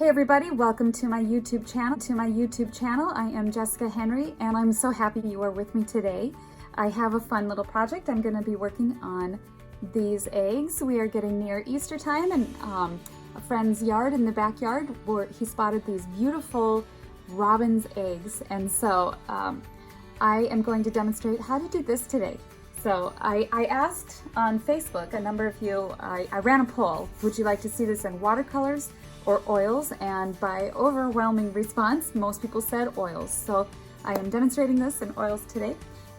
Hey everybody, welcome to my YouTube channel. I am Jessica Henry and I'm so happy you are with me today. I have a fun little project. I'm going to be working on these eggs. We are getting near Easter time, and a friend's yard in the backyard where he spotted these beautiful robin's eggs, and so I am going to demonstrate how to do this today. So I asked on Facebook, a number of you, I ran a poll, would you like to see this in watercolors or oils? And by overwhelming response, most people said oils. So I am demonstrating this in oils today,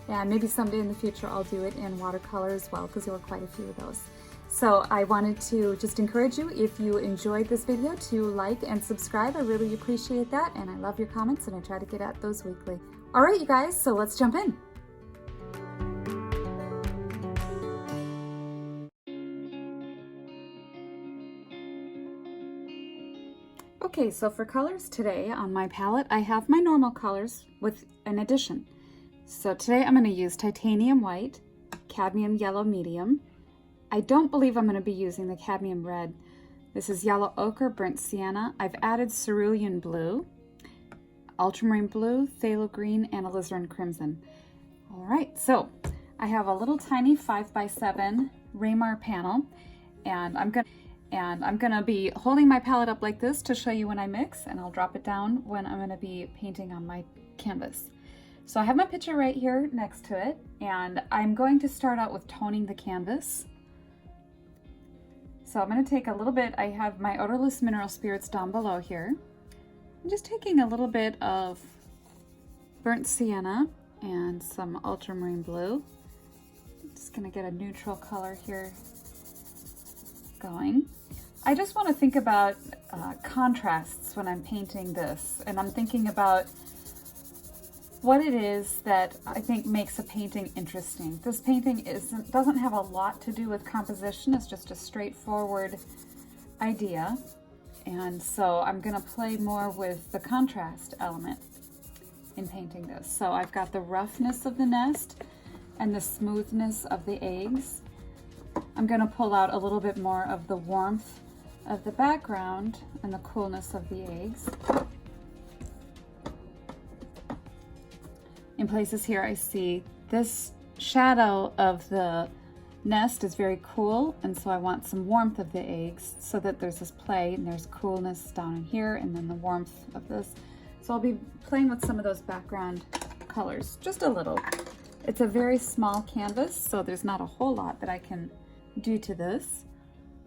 and maybe someday in the future I'll do it in watercolor as well, because there were quite a few of those. So I wanted to just encourage you, if you enjoyed this video, to like and subscribe. I really appreciate that, and I love your comments, and I try to get at those weekly. All right, you guys, so let's jump in. Okay, so for colors today on my palette, I have my normal colors with an addition. So today I'm going to use titanium white, cadmium yellow medium. I don't believe I'm going to be using the cadmium red. This is yellow ochre, burnt sienna. I've added cerulean blue, ultramarine blue, phthalo green, and alizarin crimson. All right, so I have a little tiny 5x7 Raymar panel, and I'm gonna be holding my palette up like this to show you when I mix, and I'll drop it down when I'm gonna be painting on my canvas. So I have my picture right here next to it, and I'm going to start out with toning the canvas. So I'm gonna take a little bit, I have my odorless mineral spirits down below here. I'm just taking a little bit of burnt sienna and some ultramarine blue. I'm just gonna get a neutral color here going. I just want to think about contrasts when I'm painting this, and I'm thinking about what it is that I think makes a painting interesting. This painting doesn't have a lot to do with composition. It's just a straightforward idea, and so I'm going to play more with the contrast element in painting this. So I've got the roughness of the nest and the smoothness of the eggs. I'm going to pull out a little bit more of the warmth of the background and the coolness of the eggs. In places here I see this shadow of the nest is very cool, and so I want some warmth of the eggs so that there's this play, and there's coolness down in here and then the warmth of this. So I'll be playing with some of those background colors, just a little. It's a very small canvas, so there's not a whole lot that I can do to this.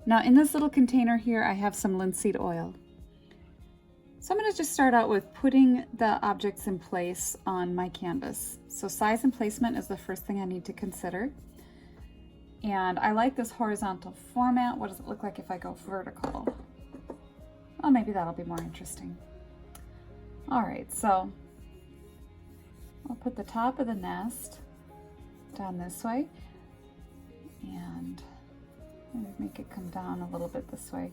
Now in this little container here I have some linseed oil. So I'm going to just start out with putting the objects in place on my canvas. So size and placement is the first thing I need to consider. And I like this horizontal format. What does it look like if I go vertical? Well, maybe that'll be more interesting. All right, so I'll put the top of the nest down this way, and make it come down a little bit this way.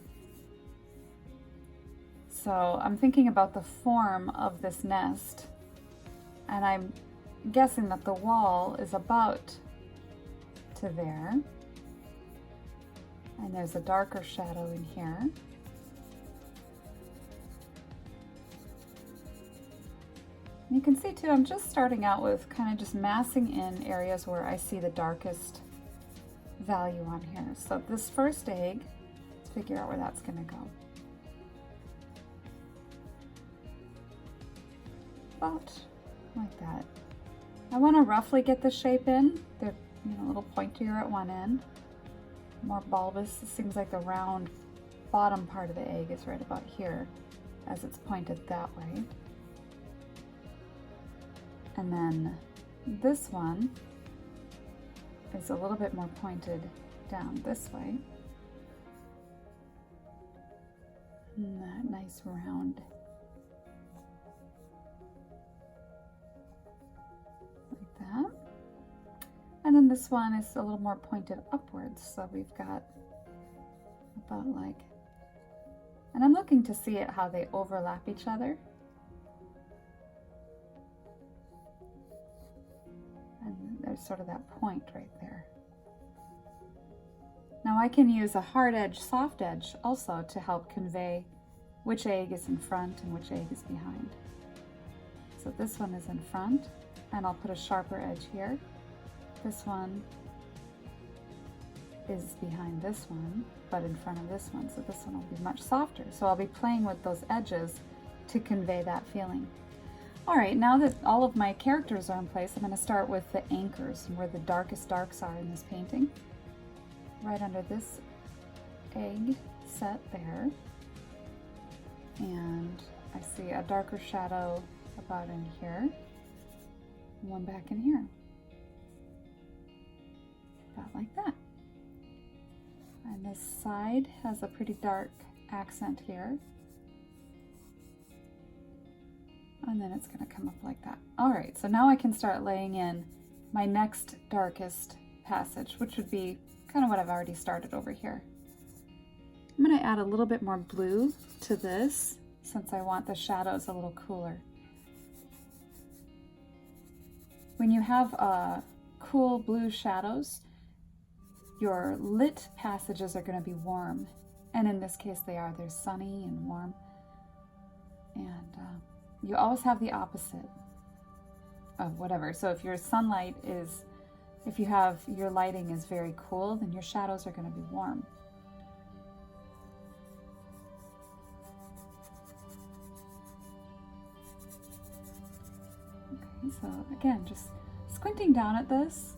So I'm thinking about the form of this nest, and I'm guessing that the wall is about to there, and there's a darker shadow in here. And you can see too, I'm just starting out with kind of just massing in areas where I see the darkest value on here. So this first egg, let's figure out where that's going to go. About like that. I want to roughly get the shape in. They're a little pointier at one end, more bulbous. It seems like the round bottom part of the egg is right about here as it's pointed that way. And then this one is a little bit more pointed down this way. And that nice round. Like that. And then this one is a little more pointed upwards, so we've got about like, and I'm looking to see how they overlap each other. And there's sort of that point right there. Now I can use a hard edge, soft edge also to help convey which egg is in front and which egg is behind. So this one is in front, and I'll put a sharper edge here. This one is behind this one, but in front of this one, so this one will be much softer. So I'll be playing with those edges to convey that feeling. All right, now that all of my characters are in place, I'm going to start with the anchors, where the darkest darks are in this painting. Right under this egg set there. And I see a darker shadow about in here, and one back in here. About like that. And this side has a pretty dark accent here. And then it's going to come up like that. All right, so now I can start laying in my next darkest passage, which would be kind of what I've already started over here. I'm going to add a little bit more blue to this since I want the shadows a little cooler. When you have cool blue shadows, your lit passages are going to be warm. And in this case they are. They're sunny and warm. And you always have the opposite of whatever. So if your sunlight is, if you have your lighting is very cool, then your shadows are going to be warm. Okay, so again, just squinting down at this,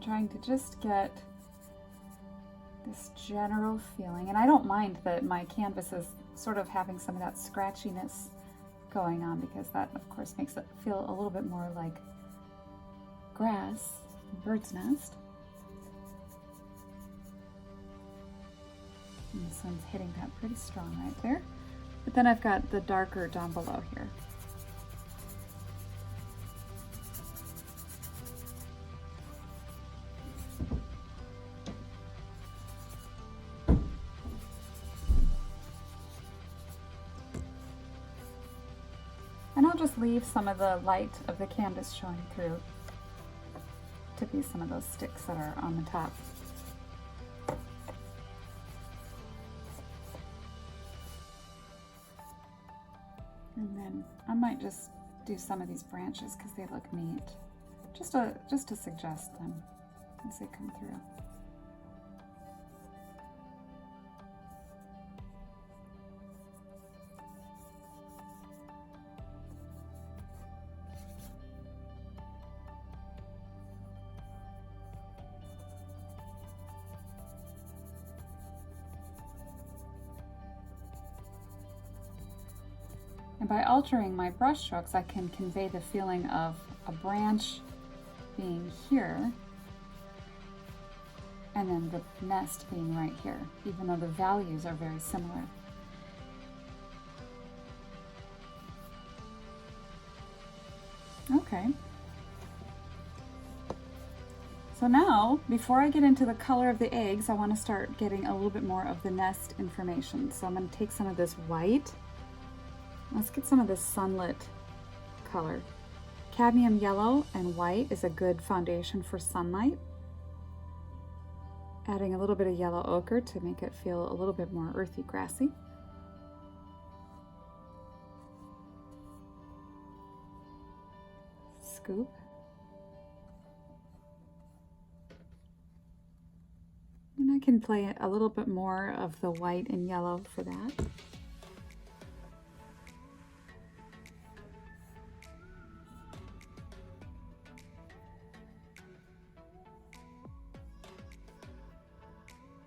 trying to just get this general feeling. And I don't mind that my canvas is sort of having some of that scratchiness going on, because that of course makes it feel a little bit more like grass, bird's nest. And the sun's hitting that pretty strong right there. But then I've got the darker down below here. And I'll just leave some of the light of the canvas showing through to be some of those sticks that are on the top. And then I might just do some of these branches because they look neat, just to suggest them as they come through. And by altering my brush strokes, I can convey the feeling of a branch being here and then the nest being right here, even though the values are very similar. Okay. So now, before I get into the color of the eggs, I want to start getting a little bit more of the nest information. So I'm going to take some of this white. Let's get some of this sunlit color. Cadmium yellow and white is a good foundation for sunlight. Adding a little bit of yellow ochre to make it feel a little bit more earthy, grassy. Scoop. And I can play a little bit more of the white and yellow for that.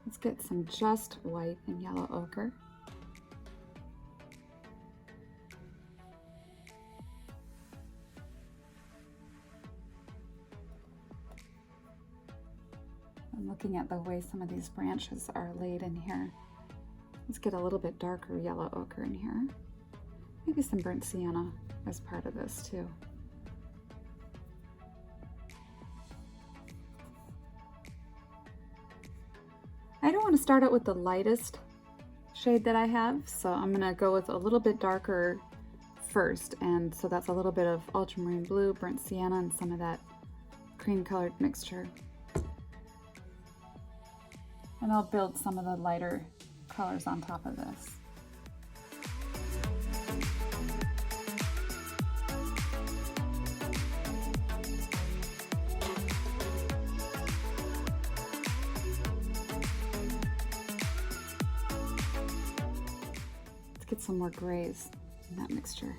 Let's get some just white and yellow ochre. I'm looking at the way some of these branches are laid in here. Let's get a little bit darker yellow ochre in here. Maybe some burnt sienna as part of this too. I don't want to start out with the lightest shade that I have, so I'm going to go with a little bit darker first, and so that's a little bit of ultramarine blue, burnt sienna, and some of that cream colored mixture. And I'll build some of the lighter colors on top of this. some more grays in that mixture.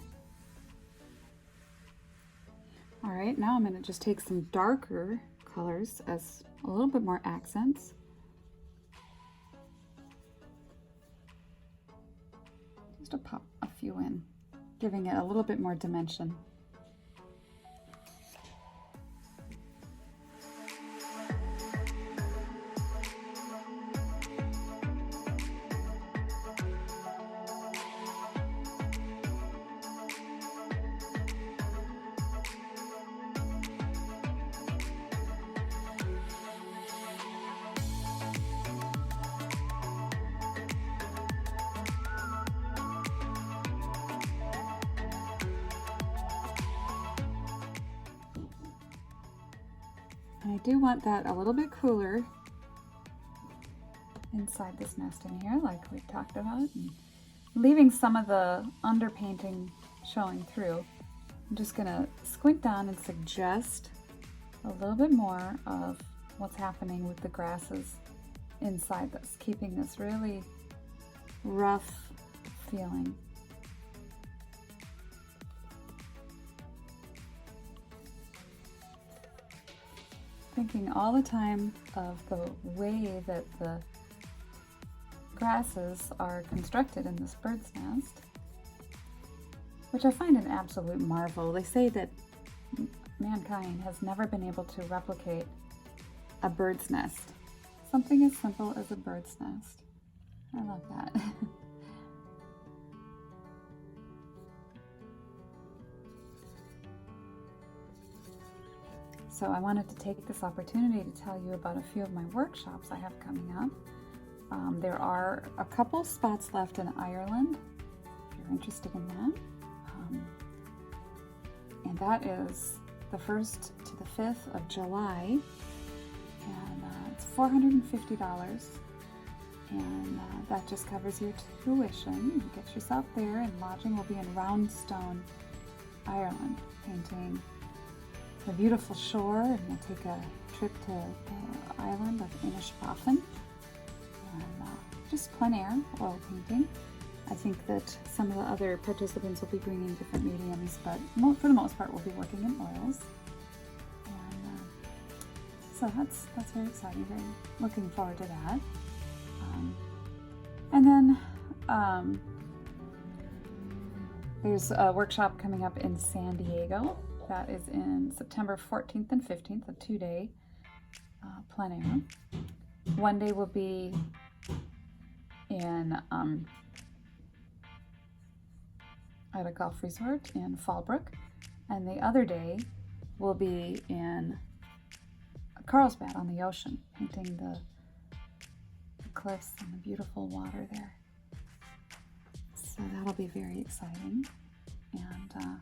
All right, now I'm going to just take some darker colors as a little bit more accents. Just to pop a few in, giving it a little bit more dimension. And I do want that a little bit cooler inside this nest in here, like we talked about, and leaving some of the underpainting showing through. I'm just gonna squint down and suggest a little bit more of what's happening with the grasses inside this, keeping this really rough feeling. Thinking all the time of the way that the grasses are constructed in this bird's nest, which I find an absolute marvel. They say that mankind has never been able to replicate a bird's nest. Something as simple as a bird's nest. I love that. So I wanted to take this opportunity to tell you about a few of my workshops I have coming up. There are a couple spots left in Ireland, if you're interested in that. And that is the 1st to the 5th of July. And it's $450. And that just covers your tuition. You get yourself there, and lodging will be in Roundstone, Ireland, painting the beautiful shore, and we'll take a trip to the island of Inishbofin, and just plein air oil painting. I think that some of the other participants will be bringing different mediums, but for the most part we'll be working in oils. And so that's very exciting. Very looking forward to that. And then there's a workshop coming up in San Diego. That is in September 14th and 15th, a 2-day plein air. One day will be in at a golf resort in Fallbrook, and the other day will be in Carlsbad on the ocean, painting the cliffs and the beautiful water there. So that'll be very exciting. And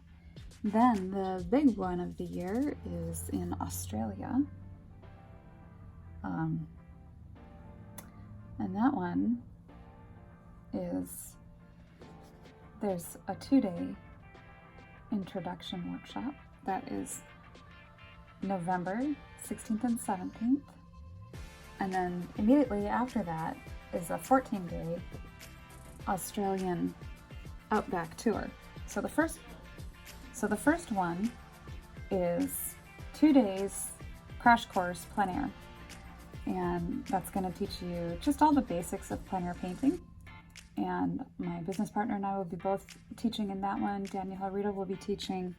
then the big one of the year is in Australia. And that one is, there's a 2-day introduction workshop that is November 16th and 17th. And then immediately after that is a 14-day Australian outback tour. So the first one is 2 days crash course plein air, and that's going to teach you just all the basics of plein air painting. And my business partner and I will be both teaching in that one. Daniel Harita will be teaching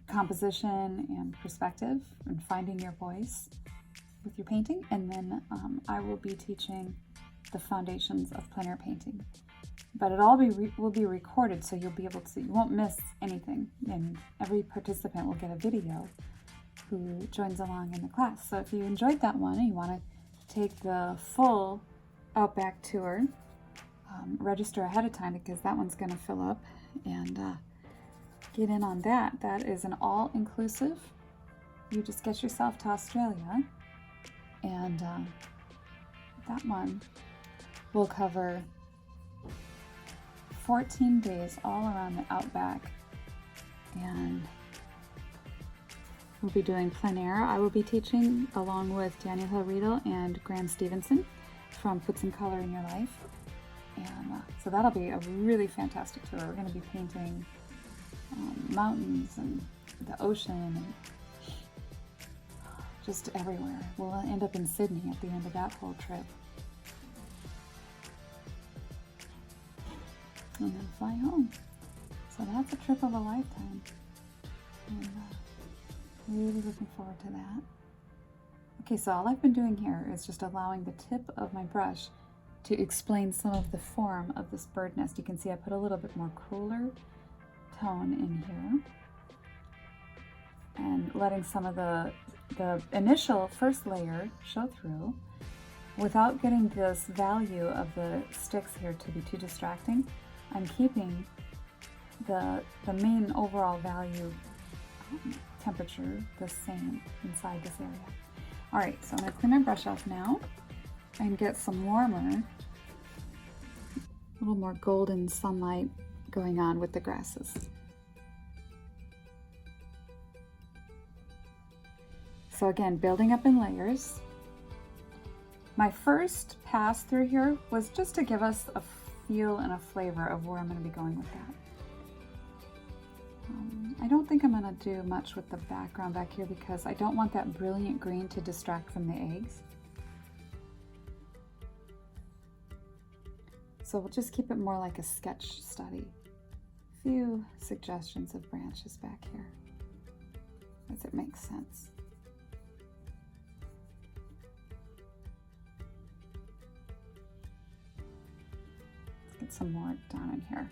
composition and perspective and finding your voice with your painting, and then I will be teaching the foundations of plein air painting. But it all will be recorded, so you'll be able to, you won't miss anything, and every participant will get a video who joins along in the class. So if you enjoyed that one and you want to take the full Outback tour, register ahead of time, because that one's going to fill up, and get in on that. That is an all-inclusive. You just get yourself to Australia, and that one will cover 14 days all around the Outback, and we'll be doing plein air. I will be teaching along with Daniel Hill Riedel and Graham Stevenson from Put Some Color in Your Life. And so that'll be a really fantastic tour. We're going to be painting mountains and the ocean and just everywhere. We'll end up in Sydney at the end of that whole trip. And then fly home. So that's a trip of a lifetime. And really looking forward to that. Okay, so all I've been doing here is just allowing the tip of my brush to explain some of the form of this bird nest. You can see I put a little bit more cooler tone in here and letting some of the initial first layer show through without getting this value of the sticks here to be too distracting. I'm keeping the main overall value temperature the same inside this area. All right, so I'm going to clean my brush off now and get some warmer, a little more golden sunlight going on with the grasses. So again, building up in layers. My first pass through here was just to give us a feel and a flavor of where I'm going to be going with that. I don't think I'm going to do much with the background back here because I don't want that brilliant green to distract from the eggs. So we'll just keep it more like a sketch study. A few suggestions of branches back here, as it makes sense. Let's get some more down in here.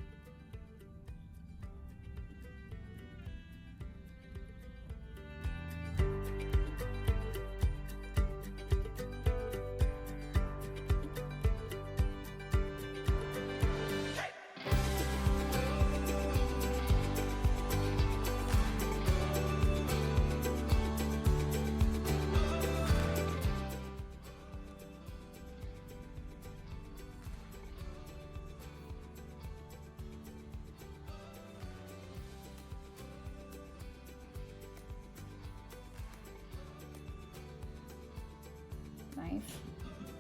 Knife.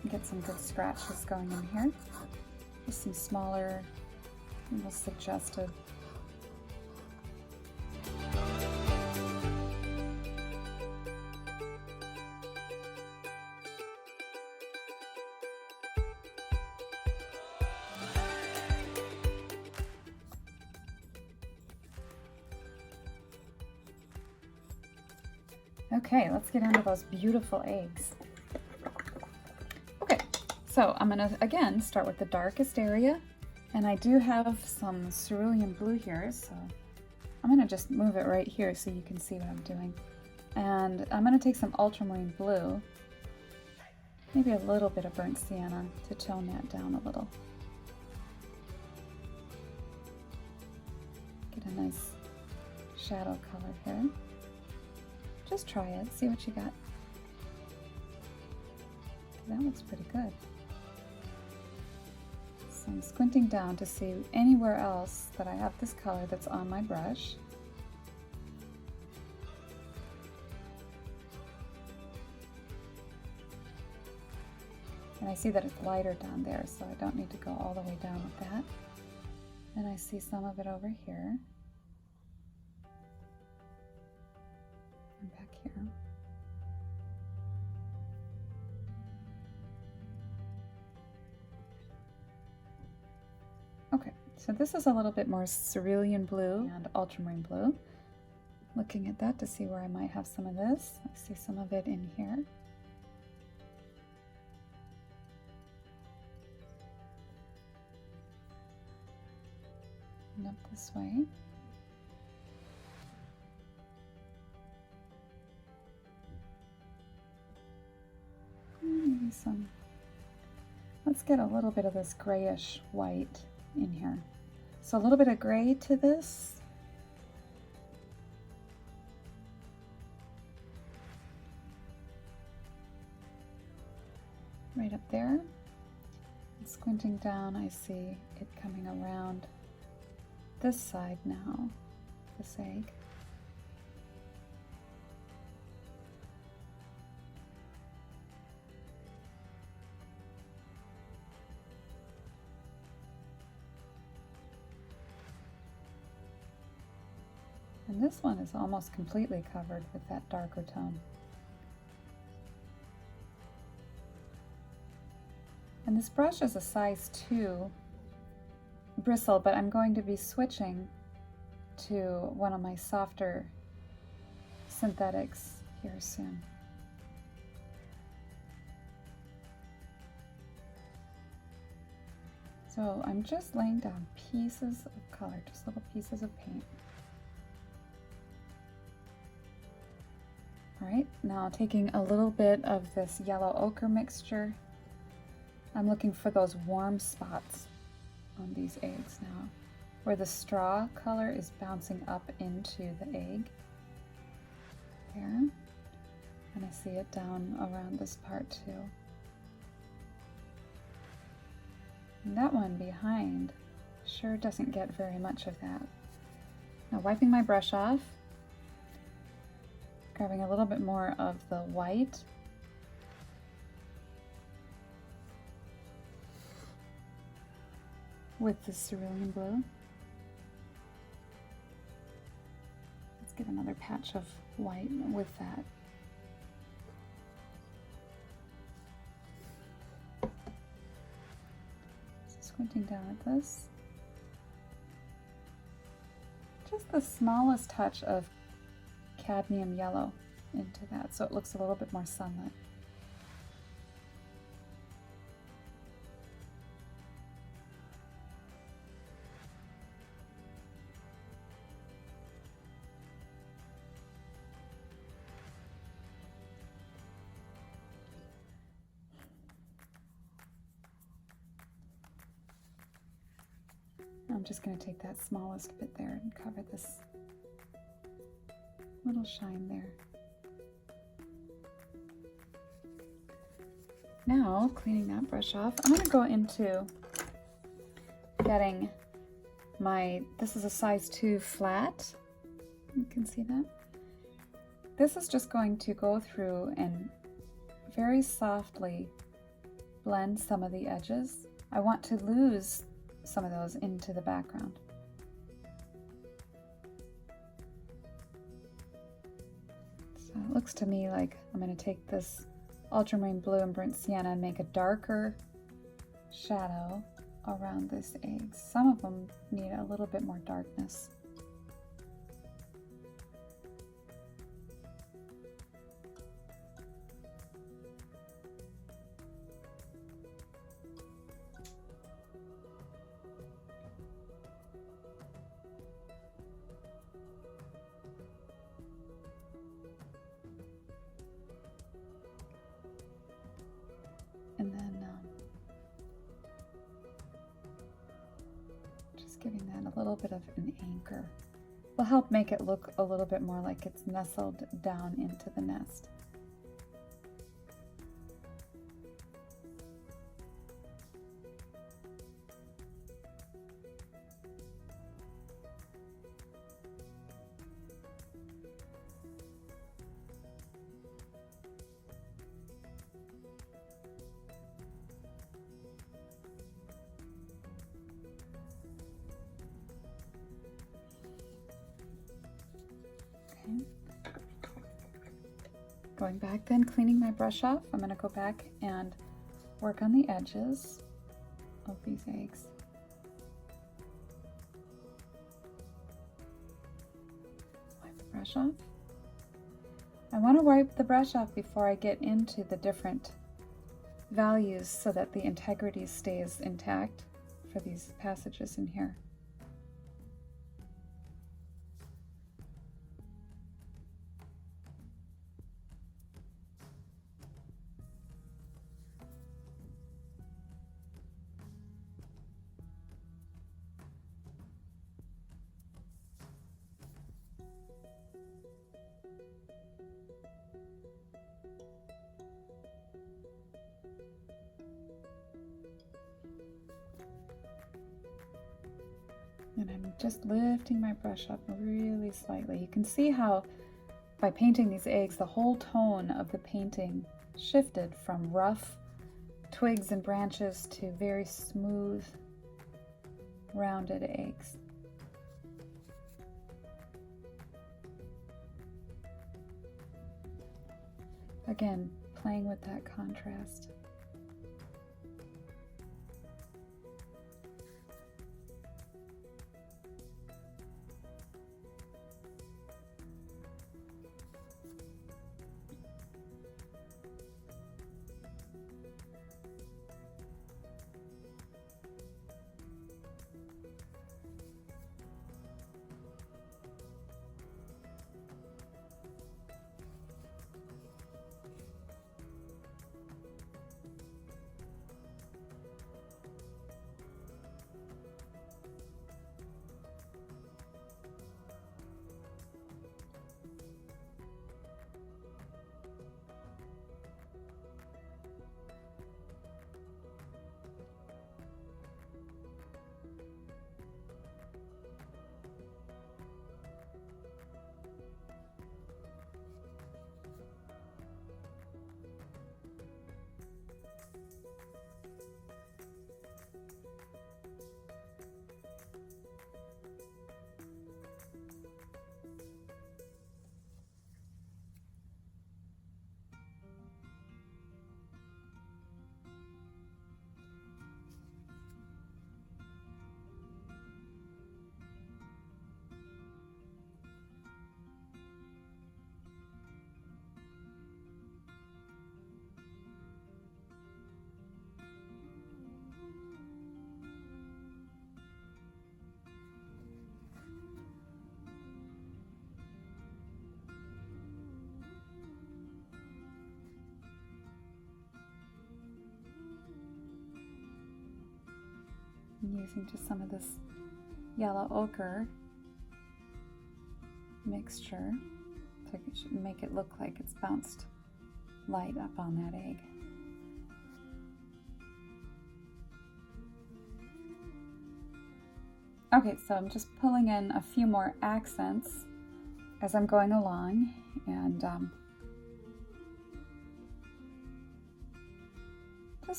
Get some good scratches going in here. Just some smaller, almost suggested. Okay, let's get into those beautiful eggs. So I'm going to, again, start with the darkest area, and I do have some cerulean blue here, so I'm going to just move it right here so you can see what I'm doing. And I'm going to take some ultramarine blue, maybe a little bit of burnt sienna to tone that down a little. Get a nice shadow color here. Just try it, see what you got. That looks pretty good. So I'm squinting down to see anywhere else that I have this color that's on my brush. And I see that it's lighter down there, so I don't need to go all the way down with that. And I see some of it over here. And back here. Okay, so this is a little bit more cerulean blue and ultramarine blue. Looking at that to see where I might have some of this. I see some of it in here. And up this way. Maybe some, let's get a little bit of this grayish white in here. So a little bit of gray to this. Right up there. And squinting down, I see it coming around this side now, this egg. And this one is almost completely covered with that darker tone. And this brush is a size 2 bristle, but I'm going to be switching to one of my softer synthetics here soon. So I'm just laying down pieces of color, just little pieces of paint. All right, now taking a little bit of this yellow ochre mixture, I'm looking for those warm spots on these eggs now, where the straw color is bouncing up into the egg. There, and I see it down around this part too. And that one behind sure doesn't get very much of that. Now wiping my brush off, grabbing a little bit more of the white, with the cerulean blue. Let's get another patch of white with that. So squinting down at this. Just the smallest touch of cadmium yellow into that so it looks a little bit more sunlit. I'm just going to take that smallest bit there and cover this little shine there. Now, cleaning that brush off, I'm going to go into getting my, this is a size 2 flat. You can see that. This is just going to go through and very softly blend some of the edges. I want to lose some of those into the background. So it looks to me like I'm going to take this ultramarine blue and burnt sienna and make a darker shadow around this egg. Some of them need a little bit more darkness. And then just giving that a little bit of an anchor will help make it look a little bit more like it's nestled down into the nest. Going back then, cleaning my brush off, I'm going to go back and work on the edges of these eggs. Wipe the brush off. I want to wipe the brush off before I get into the different values so that the integrity stays intact for these passages in here. And I'm just lifting my brush up really slightly. You can see how by painting these eggs, the whole tone of the painting shifted from rough twigs and branches to very smooth, rounded eggs. Again, playing with that contrast. I'm using just some of this yellow ochre mixture to make it look like it's bounced light up on that egg. Okay, so I'm just pulling in a few more accents as I'm going along, and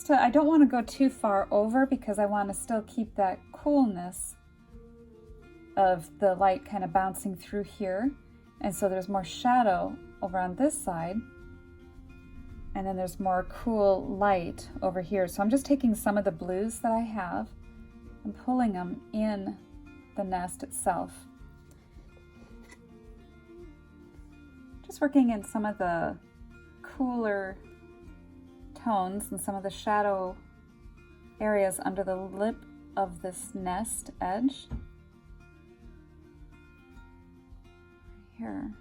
I don't want to go too far over because I want to still keep that coolness of the light kind of bouncing through here. And so there's more shadow over on this side, and then there's more cool light over here. So I'm just taking some of the blues that I have and pulling them in the nest itself. Just working in some of the cooler tones and some of the shadow areas under the lip of this nest edge. Here.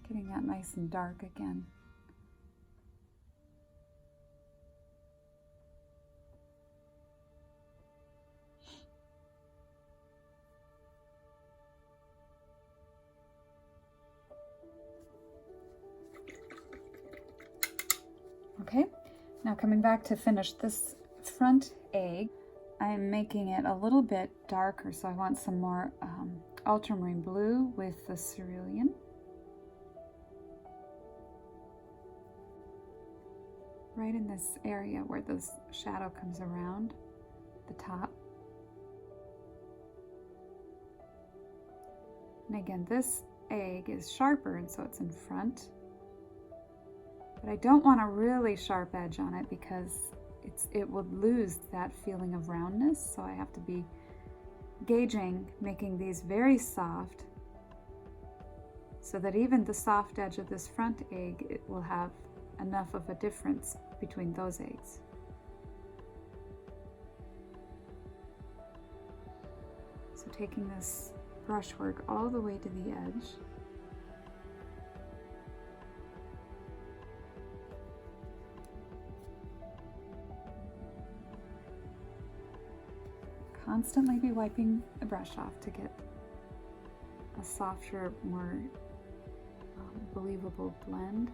Getting that nice and dark again. Okay, now coming back to finish this front egg, I'm making it a little bit darker, so I want some more ultramarine blue with the cerulean. Right in this area where the shadow comes around the top. And again, this egg is sharper, and so it's in front. But I don't want a really sharp edge on it because it would lose that feeling of roundness. So I have to be gauging, making these very soft so that even the soft edge of this front egg, it will have enough of a difference between those eggs. So taking this brushwork all the way to the edge. Constantly be wiping the brush off to get a softer, more believable blend.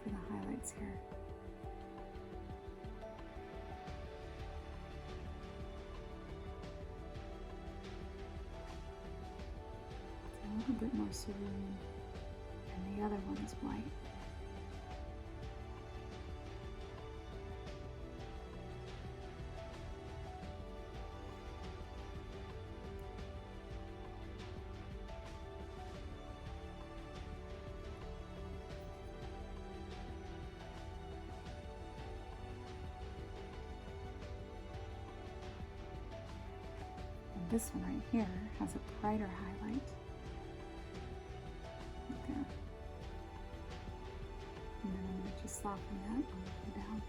For the highlights here. little bit more cerulean, and the other one is white. This one right here has a brighter highlight. Right there. And then I'm going to just soften that all the way down.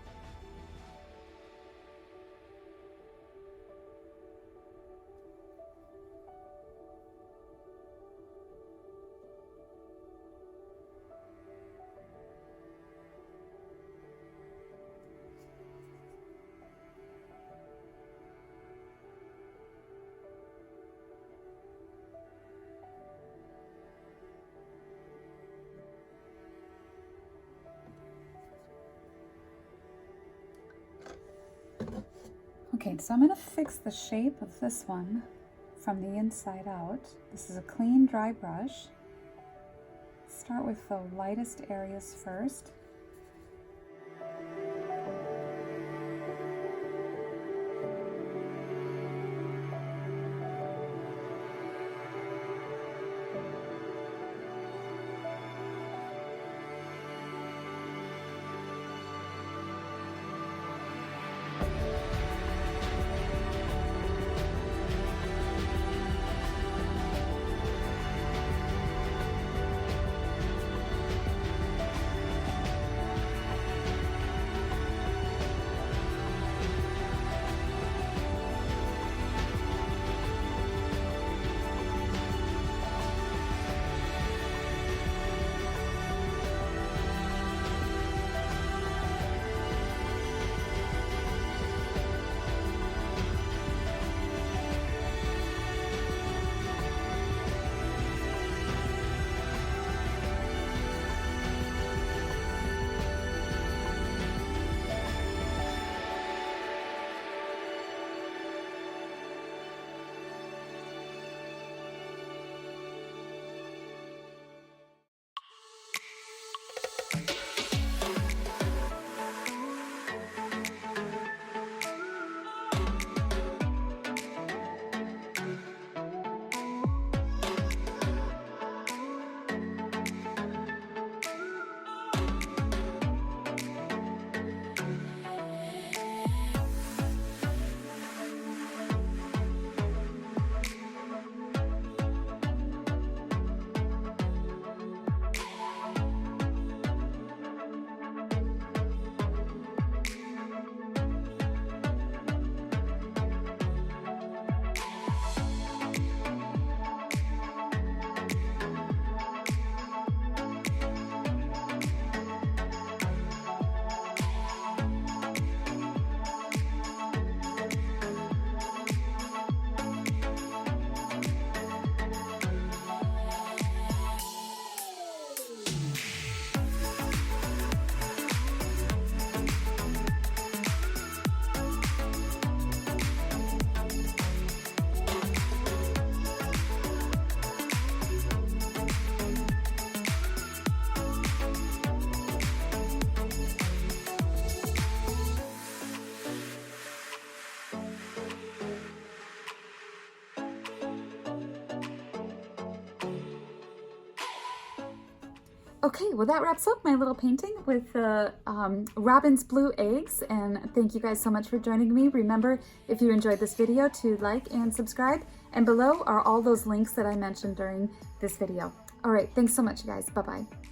Okay, so I'm going to fix the shape of this one from the inside out. This is a clean, dry brush. Start with the lightest areas first. Okay, well that wraps up my little painting with the Robin's Blue Eggs, and thank you guys so much for joining me. Remember, if you enjoyed this video, to like and subscribe, and below are all those links that I mentioned during this video. All right, thanks so much, you guys. Bye-bye.